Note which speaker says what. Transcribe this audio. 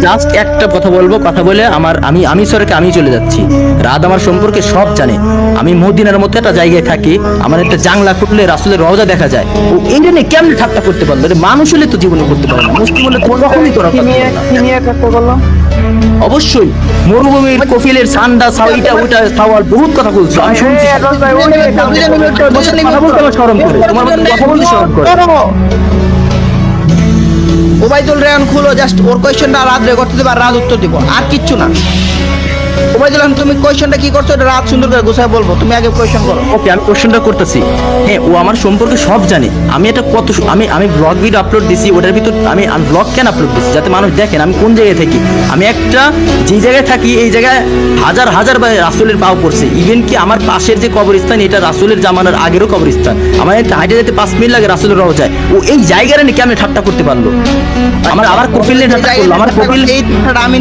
Speaker 1: Just একটা কথা বলবো, কথা বলে আমি সরকে আমি চলে যাচ্ছি। রাত আমার সম্পর্কে সব জানে। আমি মদিনার মতো একটা জায়গায় থাকি, আমার একটা জাংলা খুললে রাসূলের রওজা দেখা যায়। ও এইটা নিয়ে কেমন ঠাট্টা করতে পারলো? মানুষ হলে তো জীবনে করতে পারে না, মুসলিম হলে তো কখনই করা
Speaker 2: কি নিয়ে করতে বললো?
Speaker 1: অবশ্যই মরুভূমির কফিলের সান্ডা সাউইটা ওইটা খাওয়ার বহুত কথা বলছো, আমি শুনছি। কথা বলতে আমার শরম করে, তোমার মতো কথা বলতে শরম করে।
Speaker 3: ওবাইদুল রেহান খুলো, জাস্ট ওর কোয়েশ্চেনটা রাত রেকর্ড দিবে আর রাত উত্তর দিব, আর কিচ্ছু না। ওবাইদুল রেহান, তুমি কোয়েশ্চেনটা কি করছো এটা রাত সুন্দর করে গুছায় বলবো, তুমি আগে কোয়েশ্চেন করো।
Speaker 1: ওকে, আমি কোশ্চেনটা করতেছি। হ্যাঁ, ও আমার সম্পর্কে সব জানে। আমি এটা আমি ব্লগ ভিডিও আপলোড দিছি, ওটার ভিতর আমি ব্লগ কেন আপলোড দিছি? যাতে মানুষ দেখেন আমি কোন জায়গায় থাকি। আমি একটা যে জায়গায় থাকি এই জায়গায় হাজার হাজার রাসূলের পাও পড়ছে। ইভেন কি আমার পাশের যে কবরস্থান, এটা রাসূলের জামানার আগেরও কবরস্থান। আমার একটা হাইটে যেতে 5 মিনিট লাগে রাসূলের রওজায়। ও এই জায়গাটা নিয়ে কেমন ঠাট্টা করতে পারলো? আমার আবার কপিল নিয়ে ঠাট্টা করলো। আমার কপিল
Speaker 3: এই কথাটা আমি